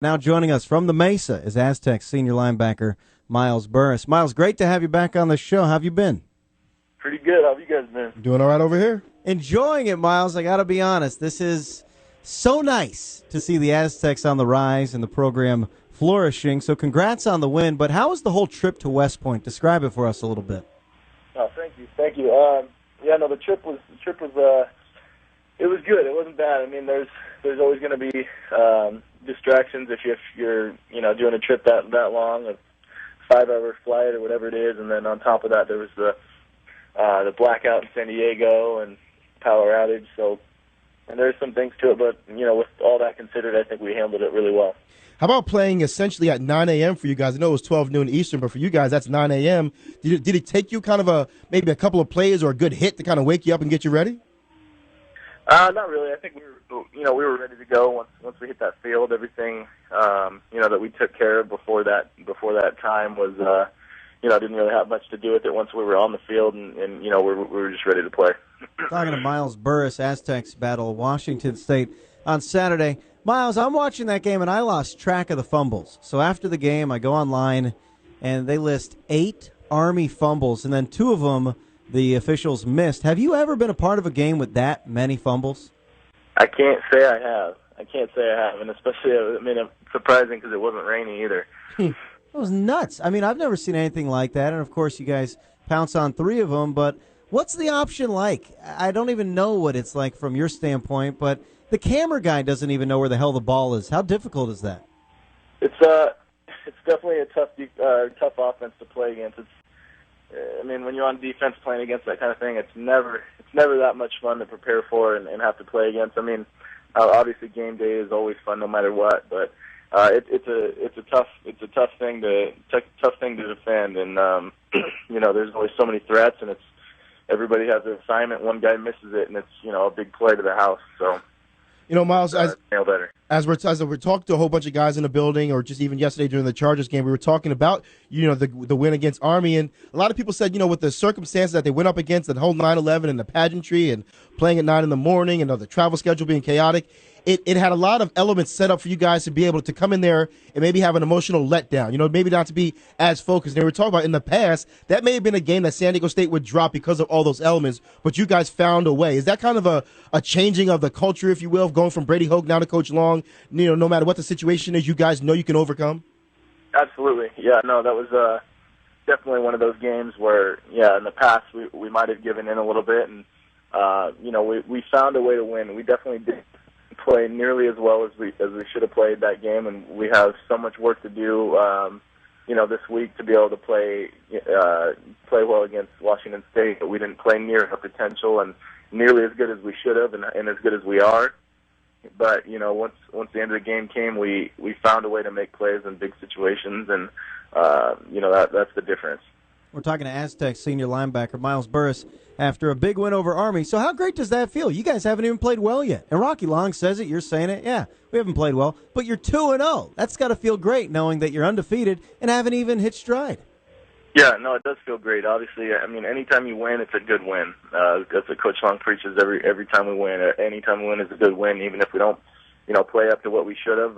Now joining us from the Mesa is Aztecs senior linebacker Miles Burris. Miles, great to have you back on the show. How have you been? Pretty good. How have you guys been? Doing all right over here. Enjoying it, Miles. I got to be honest. This is so nice to see the Aztecs on the rise and the program flourishing. So congrats on the win. But how was the whole trip to West Point? Describe it for us a little bit. Oh, thank you. The trip was it was good. It wasn't bad. I mean, there's always going to be distractions if you're doing a trip that long, a 5-hour flight or whatever it is, and then on top of that there was the blackout in San Diego and power outage. So, and there's some things to it, but with all that considered, I think we handled it really well. How about playing essentially at 9 a.m. for you guys? I know it was 12 noon Eastern, but for you guys, that's 9 a.m. Did it take you kind of maybe a couple of plays or a good hit to kind of wake you up and get you ready? Not really. I think we were ready to go once we hit that field. Everything that we took care of before that time was didn't really have much to do with it once we were on the field, and we were just ready to play. Talking to Miles Burris, Aztecs battle Washington State on Saturday. Miles, I'm watching that game and I lost track of the fumbles. So after the game, I go online and they list 8 Army fumbles, and then 2 of them the officials missed. Have you ever been a part of a game with that many fumbles? I can't say I have. And especially, it's surprising because it wasn't rainy either. That was nuts. I mean, I've never seen anything like that, and of course you guys pounce on 3 of them, but what's the option like? I don't even know what it's like from your standpoint, but the camera guy doesn't even know where the hell the ball is. How difficult is that? It's definitely a tough offense to play against. When you're on defense playing against that kind of thing, it's never that much fun to prepare for and have to play against. Obviously game day is always fun no matter what, but it's a tough thing to defend, and there's always so many threats, and everybody has an assignment. One guy misses it, and it's a big play to the house. So. Miles, as we're talking to a whole bunch of guys in the building, or just even yesterday during the Chargers game, we were talking about the win against Army, and a lot of people said with the circumstances that they went up against, the whole 9/11 and the pageantry and playing at 9 in the morning and the travel schedule being chaotic, it had a lot of elements set up for you guys to be able to come in there and maybe have an emotional letdown, maybe not to be as focused. And they were talking about in the past, that may have been a game that San Diego State would drop because of all those elements, but you guys found a way. Is that kind of a changing of the culture, if you will, of going from Brady Hoke now to Coach Long? No matter what the situation is, you guys know you can overcome? Absolutely. Yeah, no, that was definitely one of those games where, in the past we might have given in a little bit, and, we found a way to win. We definitely did play nearly as well as we should have played that game, and we have so much work to do, this week to be able to play well against Washington State, but we didn't play near our potential and nearly as good as we should have and as good as we are. But, once the end of the game came, we found a way to make plays in big situations, and, that's the difference. We're talking to Aztecs senior linebacker Miles Burris after a big win over Army. So how great does that feel? You guys haven't even played well yet. And Rocky Long says it, you're saying it. Yeah, we haven't played well, but you're 2-0. That's got to feel great knowing that you're undefeated and haven't even hit stride. Yeah, no, it does feel great. Obviously, anytime you win, it's a good win. That's what Coach Long preaches every time we win. Any time we win is a good win, even if we don't, play up to what we should have.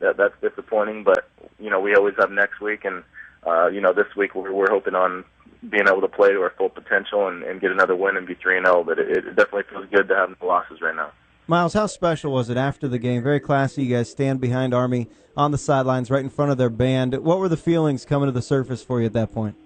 That's disappointing, but, we always have next week, and, this week we're hoping on being able to play to our full potential and get another win and be 3-0, but it definitely feels good to have no losses right now. Miles, how special was it after the game? Very classy. You guys stand behind Army on the sidelines right in front of their band. What were the feelings coming to the surface for you at that point?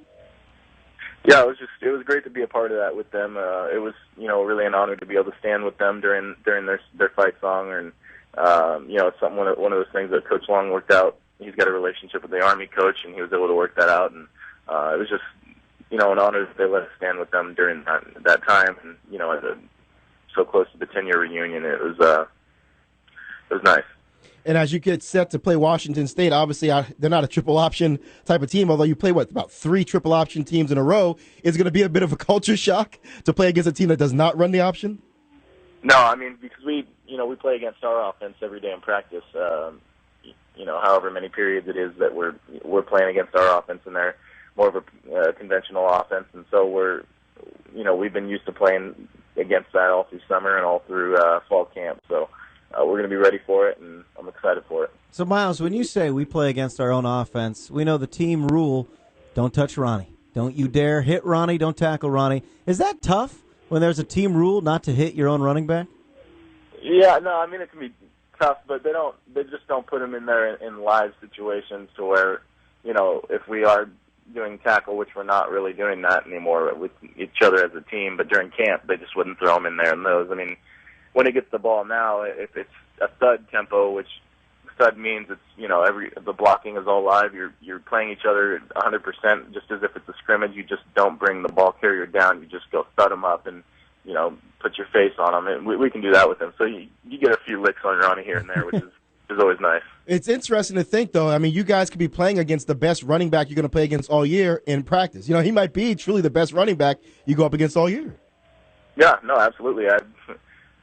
Yeah, it was great to be a part of that with them. It was, really an honor to be able to stand with them during their fight song, and it's one of those things that Coach Long worked out. He's got a relationship with the Army coach, and he was able to work that out, and it was just an honor that they let us stand with them during that time, and so close to the 10-year reunion. It was nice. And as you get set to play Washington State, obviously they're not a triple option type of team, although you play, about 3 triple option teams in a row. Is it going to be a bit of a culture shock to play against a team that does not run the option? No, because we play against our offense every day in practice. However many periods it is that we're playing against our offense, and they're more of a conventional offense, and so we've been used to playing against that all through summer and all through fall camp. So we're going to be ready for it, and I'm excited for it. So, Miles, when you say we play against our own offense, we know the team rule, don't touch Ronnie. Don't you dare hit Ronnie, don't tackle Ronnie. Is that tough when there's a team rule not to hit your own running back? Yeah, no, I mean, it can be tough, but they just don't put him in there in live situations to where, if we are doing tackle, which we're not really doing that anymore with each other as a team, but during camp, they just wouldn't throw him in there in those. I mean, when he gets the ball now, if it's a thud tempo, which stud means it's, the blocking is all live, you're playing each other 100%, just as if it's a scrimmage. You just don't bring the ball carrier down. You just go thud him up and, put your face on him. And we can do that with him. So you get a few licks on Ronnie here and there, which is always nice. It's interesting to think, though. I mean, you guys could be playing against the best running back you're going to play against all year in practice. He might be truly the best running back you go up against all year. Yeah, no, absolutely.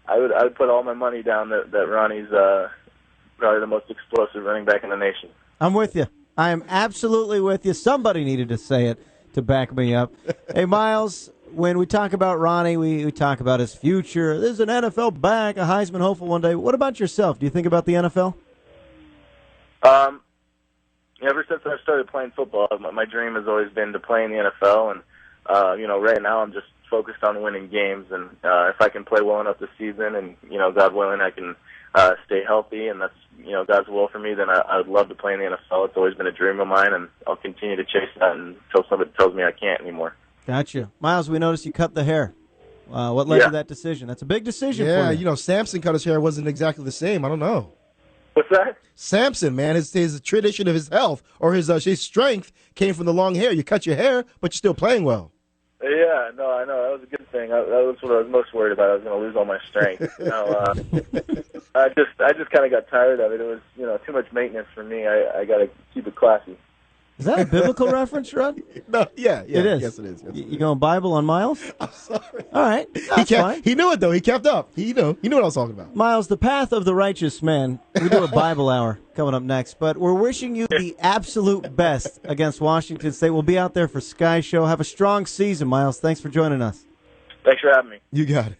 I would put all my money down that Ronnie's probably the most explosive running back in the nation. I'm with you. I am absolutely with you. Somebody needed to say it to back me up. Hey, Miles, when we talk about Ronnie, we talk about his future. There's an NFL back, a Heisman hopeful one day. What about yourself? Do you think about the NFL? Ever since I started playing football, my dream has always been to play in the NFL, and right now I'm just focused on winning games. And if I can play well enough this season, and God willing, I can stay healthy, and that's God's will for me, then I would love to play in the NFL. It's always been a dream of mine, and I'll continue to chase that until somebody tells me I can't anymore. Gotcha. Miles, we noticed you cut the hair. What led to that decision? That's a big decision for you. Yeah, Samson cut his hair wasn't exactly the same. I don't know. What's that? Samson, man, his tradition of his health or his strength came from the long hair. You cut your hair, but you're still playing well. Yeah, no, I know. That was a good thing. That was what I was most worried about. I was going to lose all my strength. I just kind of got tired of it. It was, too much maintenance for me. I got to keep it classy. Is that a biblical reference, Rod? No, yeah. It is. Yes, it is. Yes, you going Bible on Miles? I'm sorry. All right, that's fine. He knew it, though. He kept up. He knew what I was talking about. Miles, the path of the righteous man. We do a Bible hour coming up next, but we're wishing you the absolute best against Washington State. We'll be out there for Sky Show. Have a strong season, Miles. Thanks for joining us. Thanks for having me. You got it.